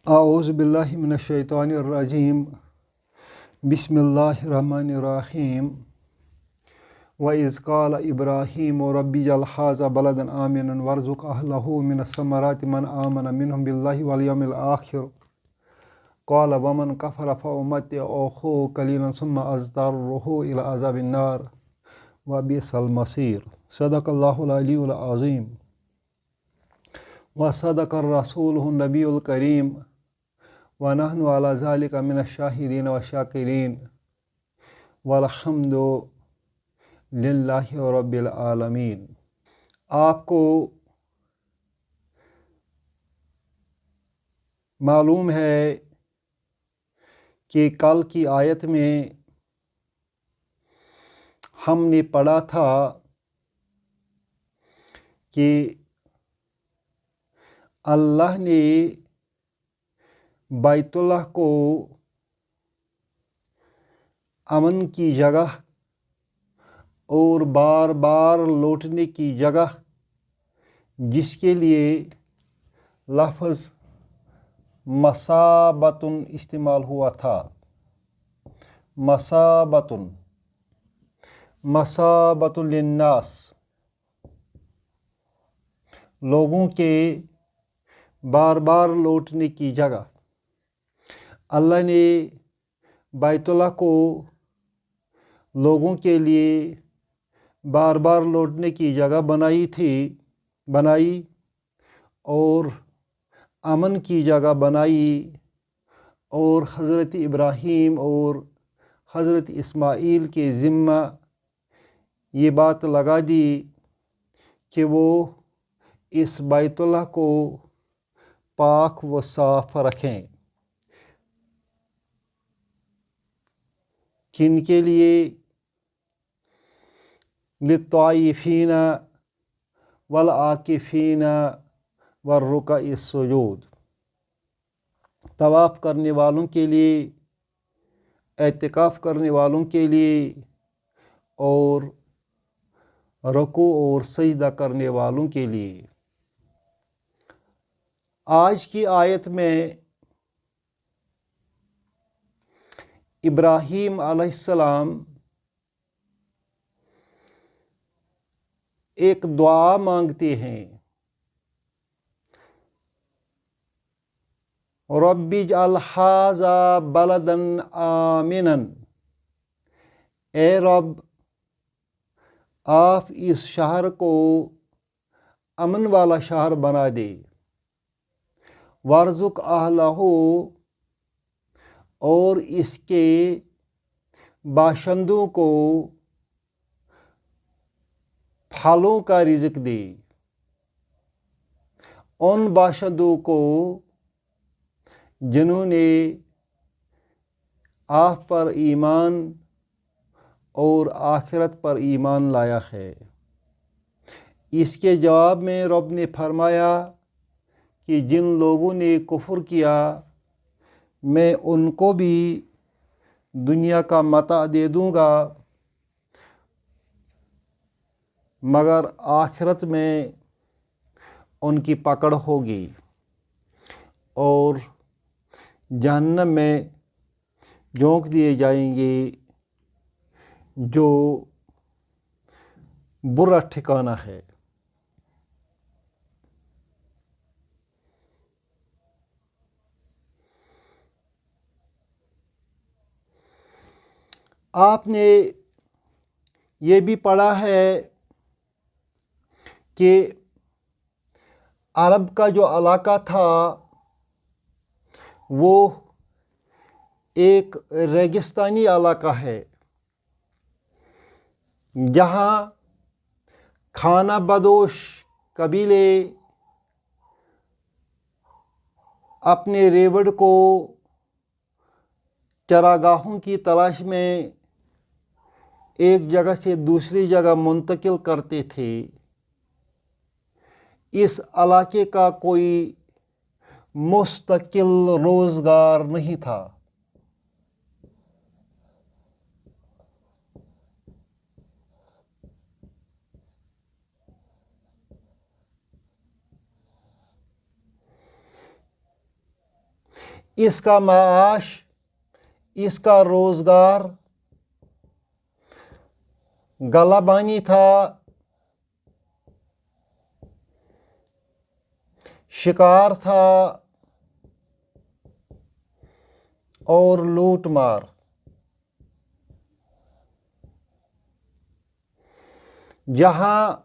اعوذ باللہ من الشیطان الرجیم بسم اللہ الرحمن الرحیم وَإِذْ قَالَ إِبْرَاهِيمُ رَبِّ اجْعَلْ هَٰذَا بَلَدًا آمِنًا وَارْزُقْ أَهْلَهُ مِنَ الثَّمَرَاتِ مَنْ آمَنَ مِنْهُمْ بِاللَّهِ وَالْيَوْمِ الْآخِرِ قَالَ وَمَنْ كَفَرَ فَأُمَتِّعُهُ قَلِيلًا ثُمَّ أَضْطَرُّهُ إِلَىٰ عَذَابِ النَّارِ وَبِئْسَ الْمَصِيرُ صدق اللہ العلی العظیم وصدق الرسول النبی الکریم وَنَحْنُ عَلَىٰ ذَلِكَ مِنَ الشَّاهِدِينَ وَالشَّاكِرِينَ وَالْحَمْدُ لِلَّهِ رَبِّ الْعَالَمِينَ۔ آپ کو معلوم ہے کہ کل کی آیت میں ہم نے پڑھا تھا کہ اللہ نے بیت اللہ کو امن کی جگہ اور بار بار لوٹنے کی جگہ، جس کے لیے لفظ مثابۃ استعمال ہوا تھا، مثابۃ للناس، لوگوں کے بار بار لوٹنے کی جگہ۔ اللہ نے بیت اللہ کو لوگوں کے لیے بار بار لوٹنے کی جگہ بنائی اور امن کی جگہ بنائی، اور حضرت ابراہیم اور حضرت اسماعیل کے ذمہ یہ بات لگا دی کہ وہ اس بیت اللہ کو پاک و صاف رکھیں۔ کن کے لیے؟ للطائفین والعاکفین والرکع السجود، طواف کرنے والوں کے لیے، اعتکاف کرنے والوں کے لیے، اور رکوع اور سجدہ کرنے والوں کے لیے۔ آج کی آیت میں ابراہیم علیہ السلام ایک دعا مانگتے ہیں، رب اجعل ھذا بلدا آمنا، اے رب آپ اس شہر کو امن والا شہر بنا دے، وارزق اہلہ، اور اس کے باشندوں کو پھلوں کا رزق دے، ان باشندوں کو جنہوں نے آپ پر ایمان اور آخرت پر ایمان لایا ہے۔ اس کے جواب میں رب نے فرمایا کہ جن لوگوں نے کفر کیا میں ان کو بھی دنیا کا متاع دے دوں گا، مگر آخرت میں ان کی پکڑ ہوگی اور جہنم میں جھونک دیے جائیں گے، جو برا ٹھکانہ ہے۔ آپ نے یہ بھی پڑھا ہے کہ عرب کا جو علاقہ تھا وہ ایک ریگستانی علاقہ ہے، جہاں خانہ بدوش قبیلے اپنے ریوڑ کو چراگاہوں کی تلاش میں ایک جگہ سے دوسری جگہ منتقل کرتے تھے۔ اس علاقے کا کوئی مستقل روزگار نہیں تھا۔ اس کا معاش، اس کا روزگار گلہ بانی تھا، شکار تھا اور لوٹ مار۔ جہاں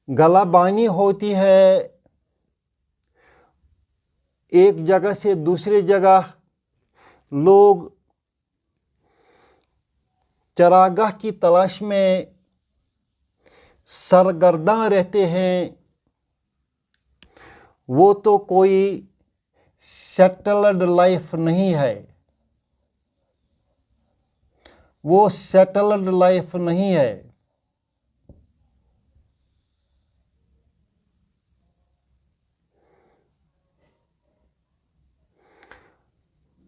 گلہ بانی ہوتی ہے، ایک جگہ سے دوسری جگہ لوگ چراگاہ کی تلاش میں سرگرداں رہتے ہیں، وہ تو کوئی سیٹلڈ لائف نہیں ہے، وہ سیٹلڈ لائف نہیں ہے۔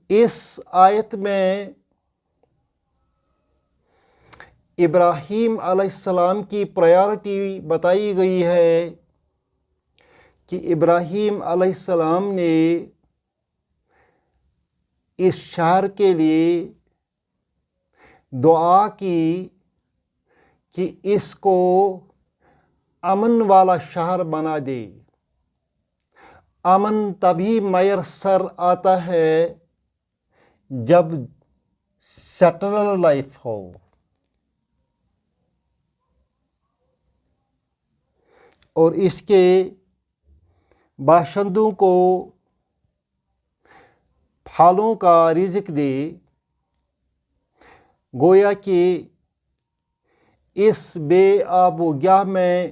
اس آیت میں ابراہیم علیہ السلام کی پرائیورٹی بتائی گئی ہے کہ ابراہیم علیہ السلام نے اس شہر کے لیے دعا کی کہ اس کو امن والا شہر بنا دے۔ امن تبھی میسر آتا ہے جب سیٹلڈ لائف ہو۔ اور اس کے باشندوں کو پھلوں کا رزق دے۔ گویا کہ اس بے آب و گیاہ میں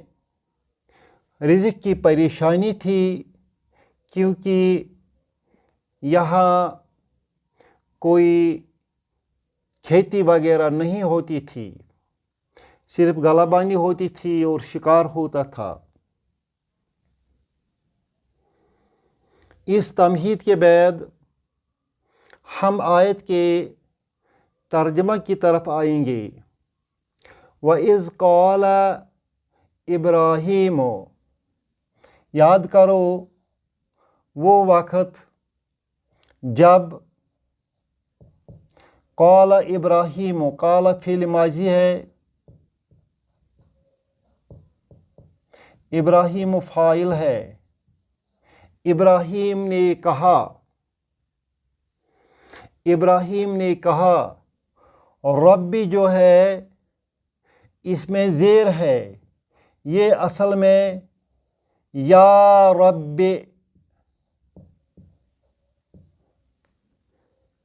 رزق کی پریشانی تھی، کیونکہ یہاں کوئی کھیتی وغیرہ نہیں ہوتی تھی، صرف گلہ بانی ہوتی تھی اور شکار ہوتا تھا۔ اس تمہید کے بعد ہم آیت کے ترجمہ کی طرف آئیں گے۔ وَإِذْ قَالَ إِبْرَاهِيمُ، یاد کرو وہ وقت جب قال ابراہیم، قال فعل ماضی ہے، ابراہیم فاعل ہے۔ ابراہیم نے کہا، ابراہیم نے کہا، ربی جو ہے اس میں زیر ہے، یہ اصل میں یا رب،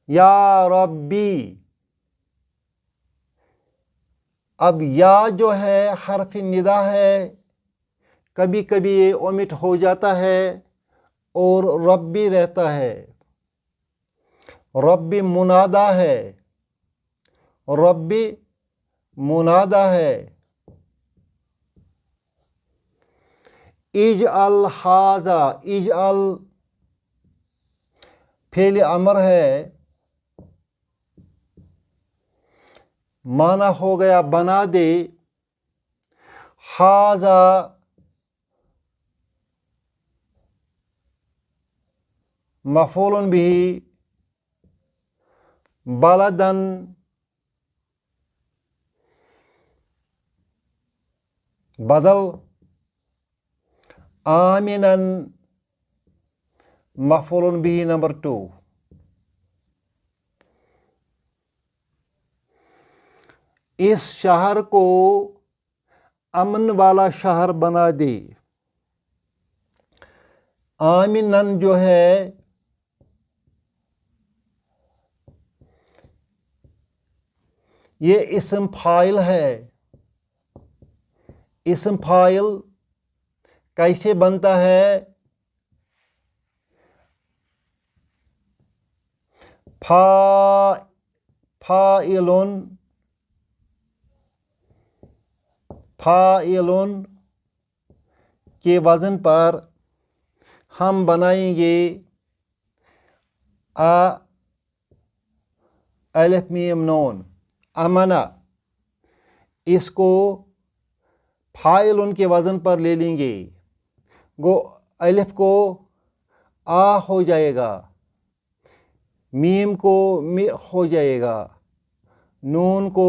یا ربی۔ اب یا جو ہے حرف ندا ہے، کبھی کبھی یہ اومٹ ہو جاتا ہے اور ربی رہتا ہے۔ ربی منادا ہے، ربی منادا ہے۔ اجعل ھذا، اجعل فعل امر ہے، معنی ہو گیا بنا دے۔ ھذا مفعول بھی، بلدن بدل، آمنن مفعول بھی نمبر 2۔ اس شہر کو امن والا شہر بنا دے۔ آمنن جو ہے یہ اسم فاعل ہے۔ اسم فاعل کیسے بنتا ہے؟ فاعلن، فاعلن کے وزن پر ہم بنائیں گے الف میم نون، امنا۔ اس کو فاعلن کے وزن پر لے لیں گے۔ گو الف کو آ ہو جائے گا، میم کو می ہو جائے گا، نون کو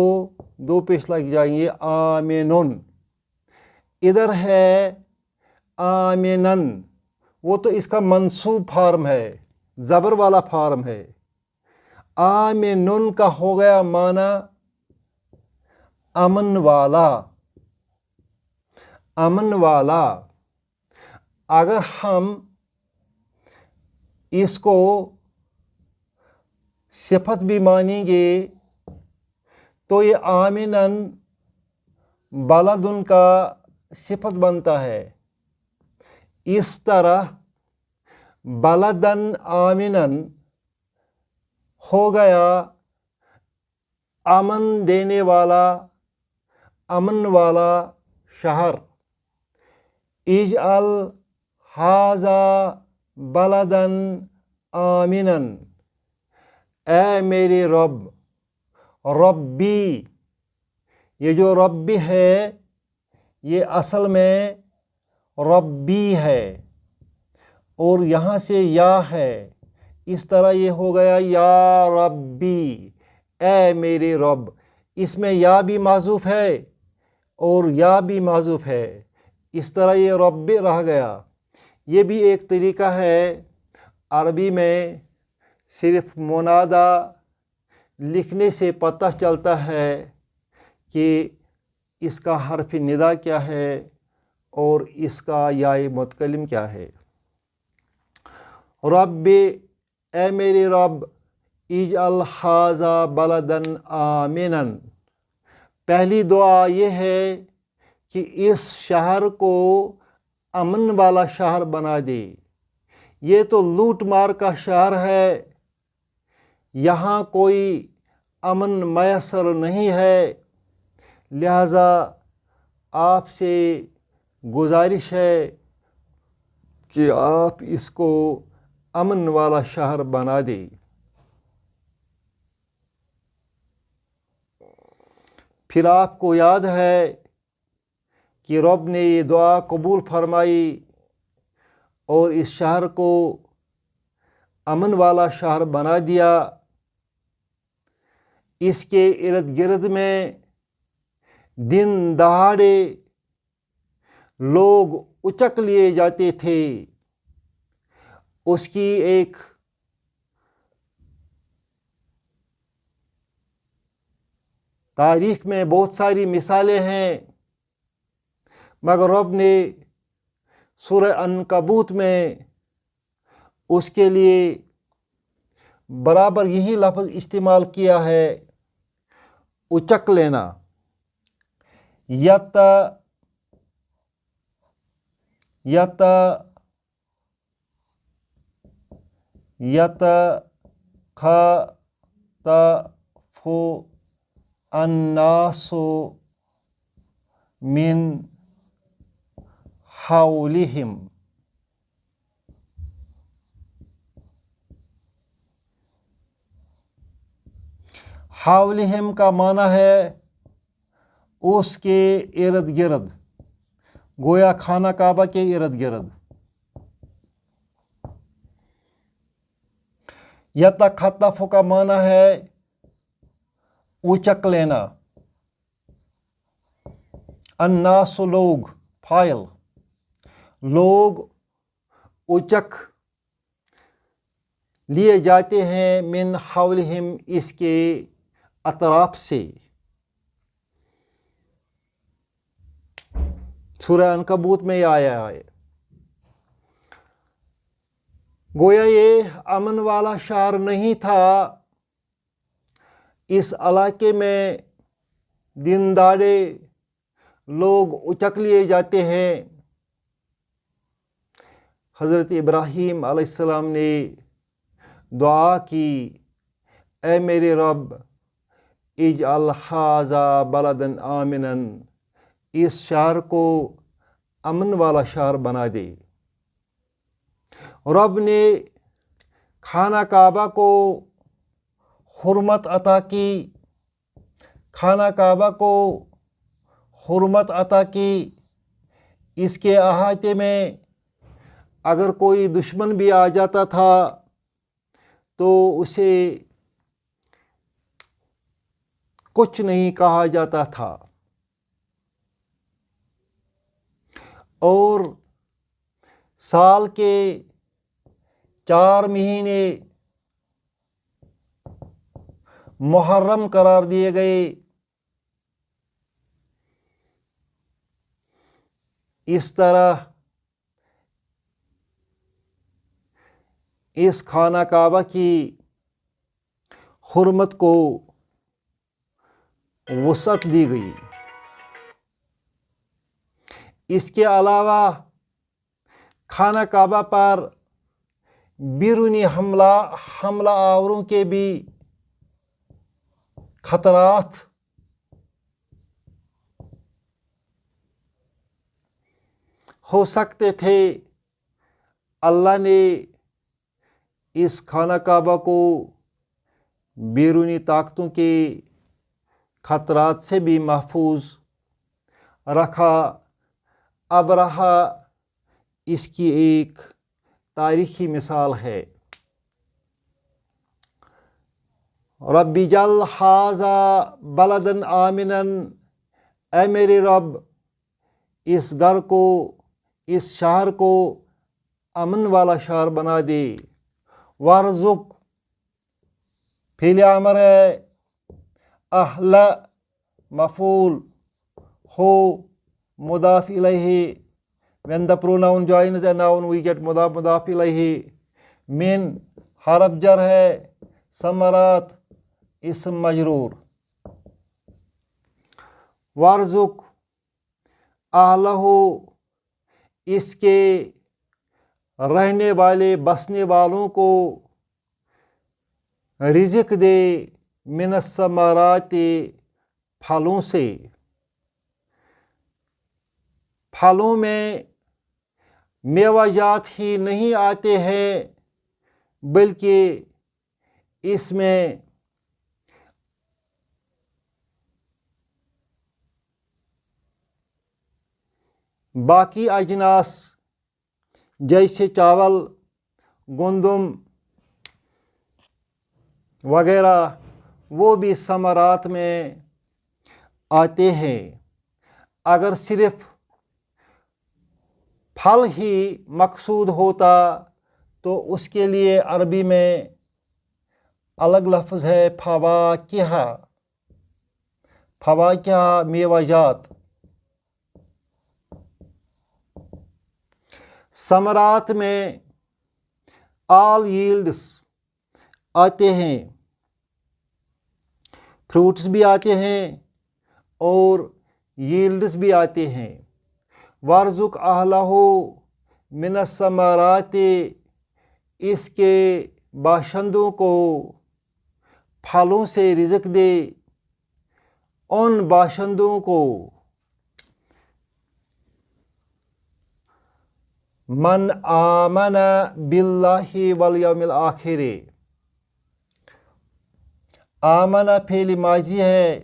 دو پیش لگ جائیں گے، آمنن۔ ادھر ہے آمنن، وہ تو اس کا منصوب فارم ہے، زبر والا فارم ہے۔ آمنن کا ہو گیا معنی امن والا، امن والا۔ اگر ہم اس کو صفت بھی مانیں گے تو یہ آمنن بلدن کا صفت بنتا ہے۔ اس طرح بلدن آمنن ہو گیا امن دینے والا، امن والا شہر۔ اجعل ھذا بلدن آمنن، اے میرے رب، ربی، یہ جو ربی ہے یہ اصل میں ربی ہے اور یہاں سے یا ہے، اس طرح یہ ہو گیا یا ربی، اے میرے رب۔ اس میں یا بھی معذوف ہے اور یا بھی معذوف ہے، اس طرح یہ ربی رہ گیا۔ یہ بھی ایک طریقہ ہے عربی میں، صرف منادا لکھنے سے پتہ چلتا ہے کہ اس کا حرف ندا کیا ہے اور اس کا یائے متکلم کیا ہے۔ رب، اے میرے رب، اجعل ھذا بلدن آمنن، پہلی دعا یہ ہے کہ اس شہر کو امن والا شہر بنا دے۔ یہ تو لوٹ مار کا شہر ہے، یہاں کوئی امن میسر نہیں ہے، لہذا آپ سے گزارش ہے کہ آپ اس کو امن والا شہر بنا دیں۔ پھر آپ کو یاد ہے کہ رب نے یہ دعا قبول فرمائی اور اس شہر کو امن والا شہر بنا دیا۔ اس کے ارد گرد میں دن دہاڑے لوگ اچک لیے جاتے تھے۔ اس کی ایک تاریخ میں بہت ساری مثالیں ہیں، مگر رب نے سورہ عنکبوت میں اس کے لیے برابر یہی لفظ استعمال کیا ہے، اچک لینا۔ یتخطف الناس من حولہم، حولہم کا معنی ہے اس کے ارد گرد، گویا خانہ کعبہ کے ارد گرد۔ یتخطف کا معنی ہے اچک لینا، الناس لوگ، فاعل، لوگ اچک لیے جاتے ہیں، من حولہم، اس کے اطراف سے۔ سورہ عنکبوت میں یہ آیا ہے۔ گویا یہ امن والا شہر نہیں تھا، اس علاقے میں دن دہاڑے لوگ اچک لیے جاتے ہیں۔ حضرت ابراہیم علیہ السلام نے دعا کی، اے میرے رب، اجعل ھذا بلدن آمنن، اس شہر کو امن والا شہر بنا دے۔ رب نے خانہ کعبہ کو حرمت عطا کی، خانہ کعبہ کو حرمت عطا کی، اس کے احاطے میں اگر کوئی دشمن بھی آ جاتا تھا تو اسے کچھ نہیں کہا جاتا تھا، اور سال کے 4 مہینے محرم قرار دیے گئے۔ اس طرح اس خانہ کعبہ کی حرمت کو وسعت دی گئی۔ اس کے علاوہ خانہ کعبہ پر بیرونی حملہ آوروں کے بھی خطرات ہو سکتے تھے۔ اللہ نے اس خانہ کعبہ کو بیرونی طاقتوں کے خطرات سے بھی محفوظ رکھا۔ ابرہہ اس کی ایک تاریخی مثال ہے۔ رب اجعل ھذا بلدا آمنا، اے میرے رب اس گھر کو، اس شہر کو امن والا شہر بنا دے۔ وارزق فعل امر ہے، اہل مفعول ہو مضاف الیہ۔ When the pronoun joins a noun we get مضاف الیہ۔ من حرف جر ہے، ثمرات اسم مجرور۔ وارزق اہلہ، اس کے رہنے والے بسنے والوں کو رزق دے، من الثمرات پھلوں سے۔ پھلوں میں میوہ جات ہی نہیں آتے ہیں بلکہ اس میں باقی اجناس جیسے چاول، گندم وغیرہ وہ بھی ثمرات میں آتے ہیں۔ اگر صرف پھل ہی مقصود ہوتا تو اس کے لیے عربی میں الگ لفظ ہے فواکہ۔ فواکہ میوہ جات۔ ثمرات میں آل ییلڈس آتے ہیں، فروٹس بھی آتے ہیں اور ییلڈس بھی آتے ہیں۔ وارزق اہلہ من الثمرات، اس کے باشندوں کو پھلوں سے رزق دے، ان باشندوں کو۔ من آمن باللہ والیوم الآخر، آمن فعل ماضی ہے،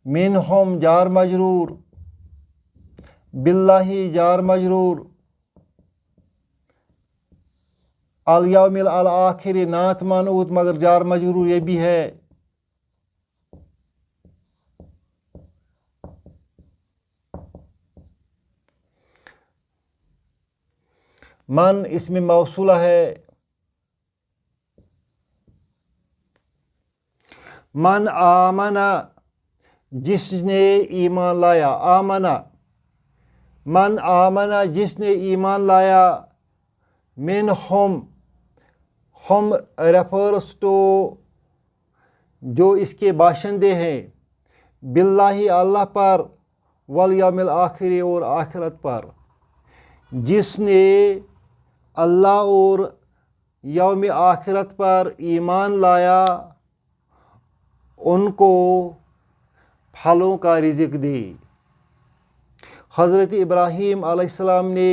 منہم جار مجرور، باللہ جار مجرور، الیوم الآخر نعت منعوت مگر جار مجرور یہ بھی ہے۔ من اسم موصولہ ہے۔ من آمنا، جس نے ایمان لایا، آمنا من آمنا جس نے ایمان لایا، من ہم ریفرس ٹو جو اس کے باشندے ہیں، باللہ اللہ پر، والیوم الآخر اور آخرت پر۔ جس نے اللہ اور یوم آخرت پر ایمان لایا ان کو پھلوں کا رزق دے۔ حضرت ابراہیم علیہ السلام نے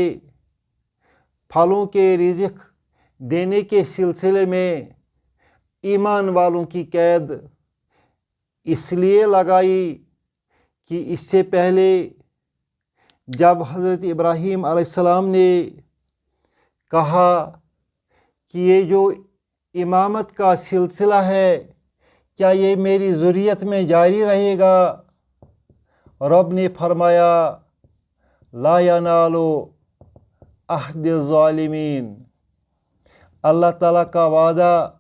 پھلوں کے رزق دینے کے سلسلے میں ایمان والوں کی قید اس لیے لگائی کہ اس سے پہلے جب حضرت ابراہیم علیہ السلام نے کہا کہ یہ جو امامت کا سلسلہ ہے کیا یہ میری ذریت میں جاری رہے گا؟ رب نے فرمایا لا ینال عہد الظالمین، اللہ تعالیٰ کا وعدہ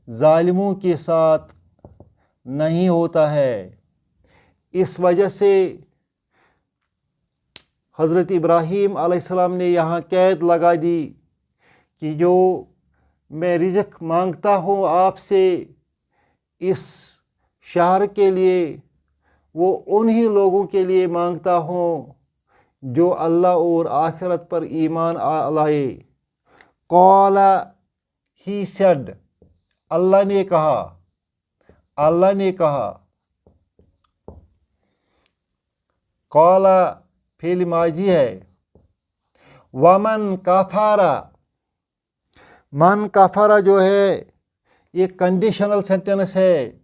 ظالموں کے ساتھ نہیں ہوتا ہے۔ اس وجہ سے حضرت ابراہیم علیہ السلام نے یہاں قید لگا دی کہ جو میں رزق مانگتا ہوں آپ سے اس شہر کے لیے، وہ انہی لوگوں کے لیے مانگتا ہوں جو اللہ اور آخرت پر ایمان لائے۔ قال he said، اللہ نے کہا، اللہ نے کہا۔ قال فعل ماضی ہے۔ ومن کفر، من کفر جو ہے یہ کنڈیشنل سینٹینس ہے۔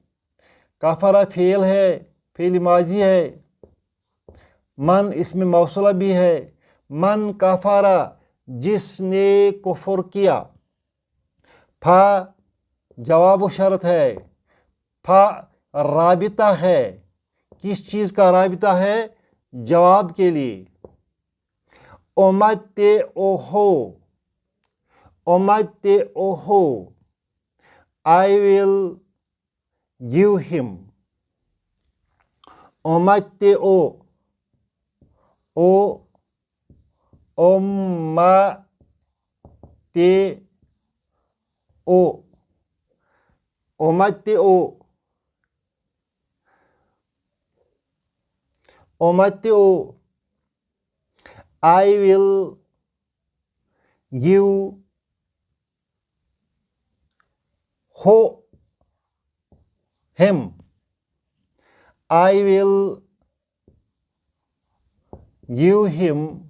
کفر فعل ہے، فعل ماضی ہے۔ من اس میں موصولہ بھی ہے۔ من کفر جس نے کفر کیا۔ فا جواب و شرط ہے۔ فا رابطہ ہے، کس چیز کا رابطہ ہے؟ جواب کے لیے۔ امتے اوہو، امتے اوہو، I will give him۔ امتے O, O امتے O, امتے O, امتے O, I will give him، I will give him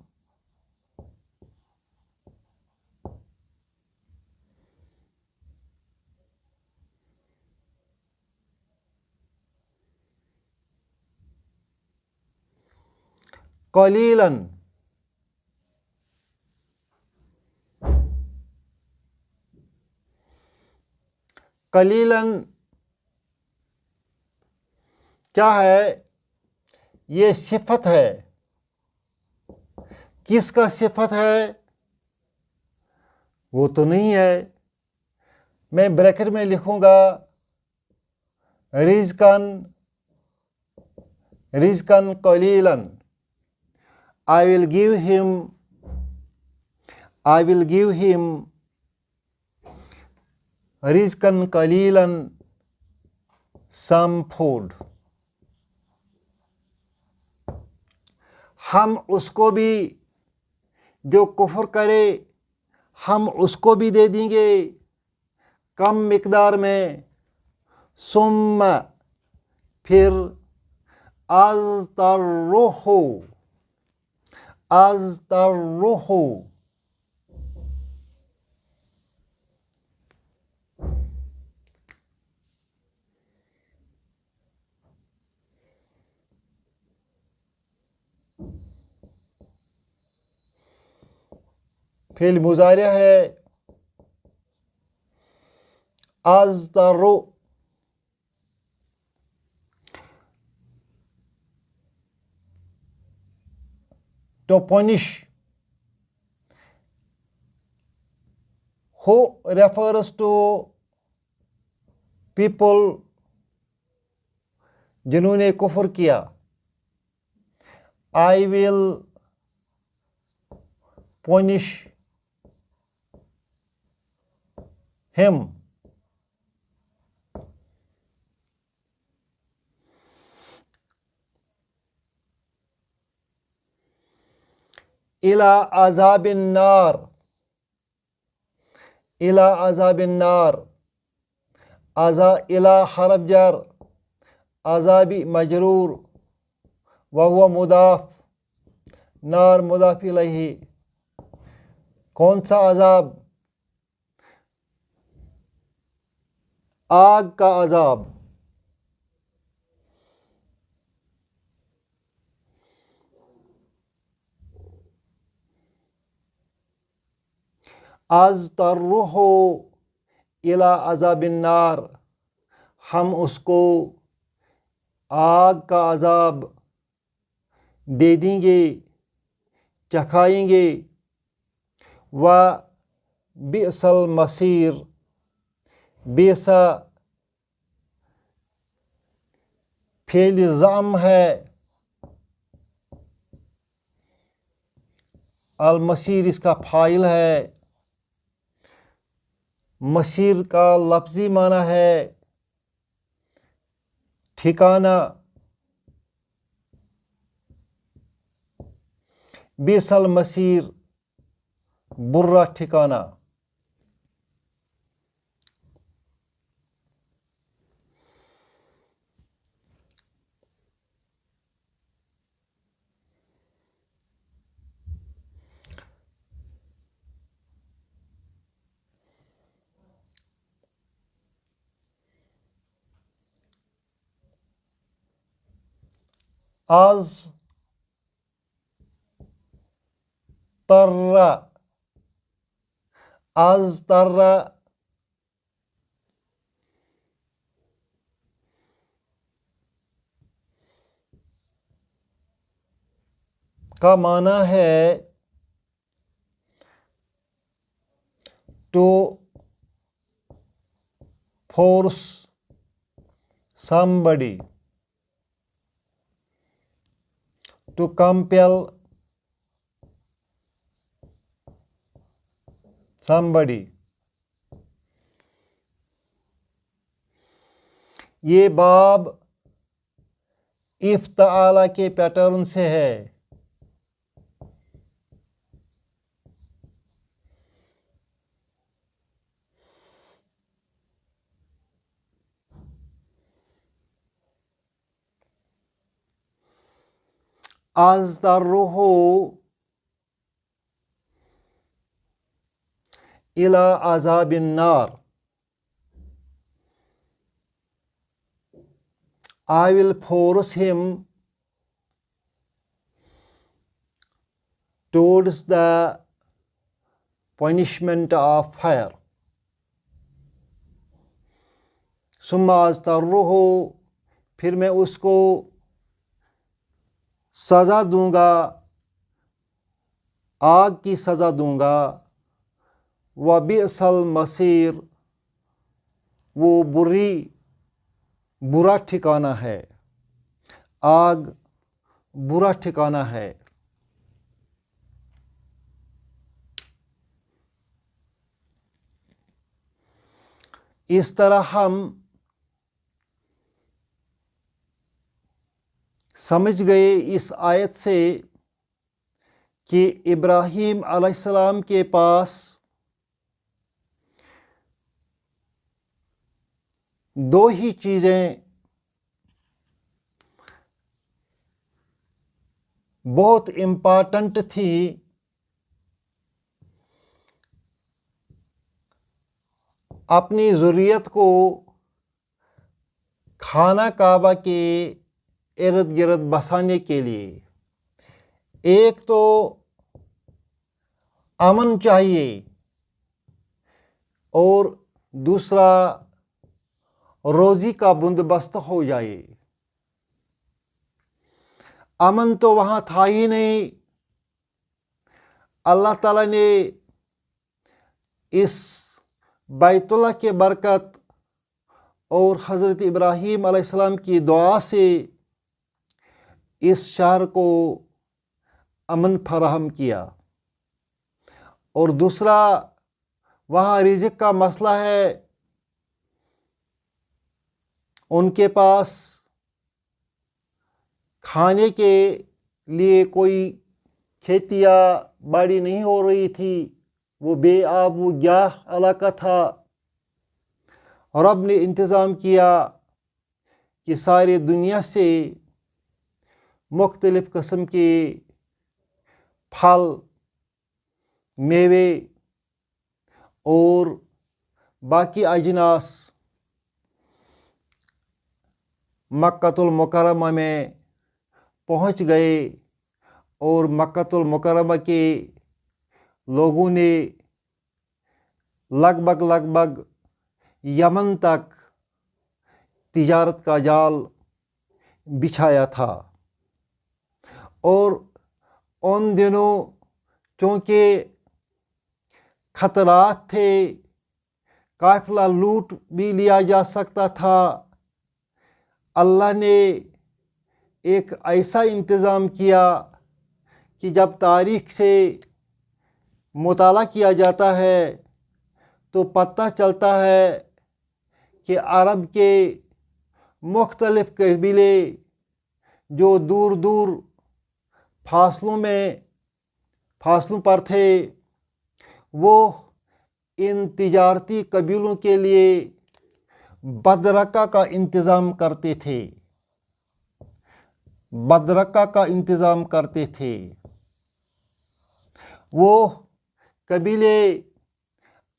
قلیلاً، قلیلاً کیا ہے؟ یہ صفت ہے۔ کس کا صفت ہے؟ وہ تو نہیں ہے۔ میں بریکٹ میں لکھوں گا رزقاً، رزقاً قلیلاً، I will give him، I will give him رزقاً قلیلاً some food۔ ہم اس کو بھی جو کفر کرے ہم اس کو بھی دے دیں گے کم مقدار میں۔ ثم پھر اضطرہ، اضطرہ فعل مضارع ہے۔ اضطرو to punish، who refers to people جنہوں نے کفر کیا۔ I will punish him۔ إلى عذاب النار، إلى عذاب النار، إلى حرف جر، عذاب مجرور، وهو مضاف، نار مضاف الیہ۔ کون سا عذاب؟ آگ کا عذاب۔ از ترہ الی عذاب النار، ہم اس کو آگ کا عذاب دے دیں گے، چکھائیں گے۔ و بئس المصیر، بئس فعل ضم ہے، المصیر اس کا فاعل ہے، مصیر کا لفظی معنی ہے ٹھکانہ۔ بئس المصیر برا ٹھکانہ۔ از تر، از تر کا معنی ہے to force somebody, to compel somebody. یہ باب افتعال کے پیٹرن سے ہے۔ از ترہ الی عذاب النار، I will force him towards the punishment of fire. ثم اضطرہ، پھر میں اس کو سزا دوں گا، آگ کی سزا دوں گا۔ وبئس المصیر، وہ برا ٹھکانہ ہے، آگ برا ٹھکانہ ہے۔ اس طرح ہم سمجھ گئے اس آیت سے کہ ابراہیم علیہ السلام کے پاس دو ہی چیزیں بہت امپارٹنٹ تھیں، اپنی ذریت کو خانہ کعبہ کے ارد گرد بسانے کے لیے۔ ایک تو امن چاہیے اور دوسرا روزی کا بندوبست ہو جائے۔ امن تو وہاں تھا ہی نہیں۔ اللہ تعالیٰ نے اس بیت اللہ کے برکت اور حضرت ابراہیم علیہ السلام کی دعا سے اس شہر کو امن فراہم کیا۔ اور دوسرا وہاں رزق کا مسئلہ ہے، ان کے پاس کھانے کے لیے کوئی کھیتی یا باڑی نہیں ہو رہی تھی، وہ بے آب و گیاہ علاقہ تھا۔ رب نے انتظام کیا کہ ساری دنیا سے مختلف قسم کے پھل، میوے اور باقی اجناس مکۃ المکرمہ میں پہنچ گئے، اور مکۃ المکرمہ کے لوگوں نے لگ بھگ یمن تک تجارت کا جال بچھایا تھا، اور ان دنوں چونکہ خطرات تھے، قافلہ لوٹ بھی لیا جا سکتا تھا، اللہ نے ایک ایسا انتظام کیا کہ جب تاریخ سے مطالعہ کیا جاتا ہے تو پتہ چلتا ہے کہ عرب کے مختلف قبیلے جو دور دور فاصلوں پر تھے، وہ ان تجارتی قبیلوں کے لیے بدرقہ کا انتظام کرتے تھے۔ وہ قبیلے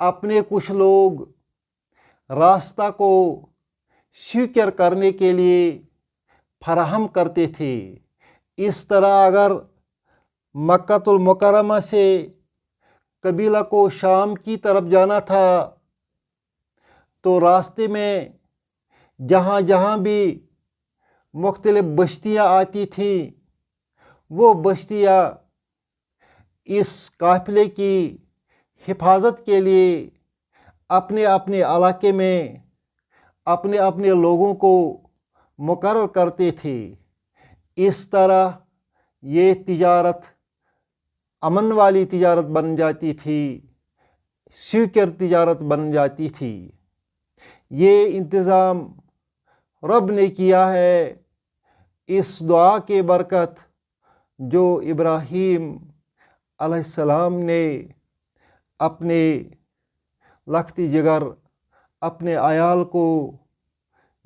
اپنے کچھ لوگ راستہ کو سیکیور کرنے کے لیے فراہم کرتے تھے۔ اس طرح اگر مکہ المکرمہ سے قبیلہ کو شام کی طرف جانا تھا تو راستے میں جہاں جہاں بھی مختلف بستیاں آتی تھیں، وہ بستیاں اس قافلے کی حفاظت کے لیے اپنے اپنے علاقے میں اپنے اپنے لوگوں کو مقرر کرتے تھے۔ اس طرح یہ تجارت امن والی تجارت بن جاتی تھی، سیکیور تجارت بن جاتی تھی۔ یہ انتظام رب نے کیا ہے اس دعا کے برکت جو ابراہیم علیہ السلام نے اپنے لختی جگر اپنے عیال کو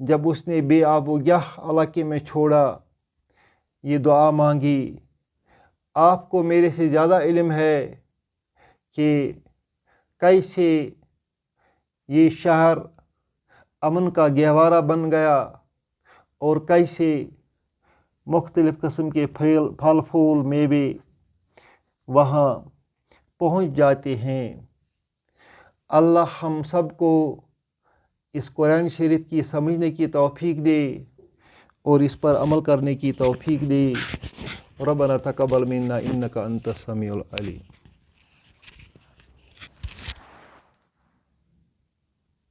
جب اس نے بے آب و گیاہ علاقے میں چھوڑا، یہ دعا مانگی۔ آپ کو میرے سے زیادہ علم ہے کہ کیسے یہ شہر امن کا گہوارہ بن گیا اور کیسے مختلف قسم کے پھل پھول میوے وہاں پہنچ جاتے ہیں۔ اللہ ہم سب کو اس قرآن شریف کی سمجھنے کی توفیق دے اور اس پر عمل کرنے کی توفیق دے۔ ربنا تقبل منا انک انت السمیع العلیم۔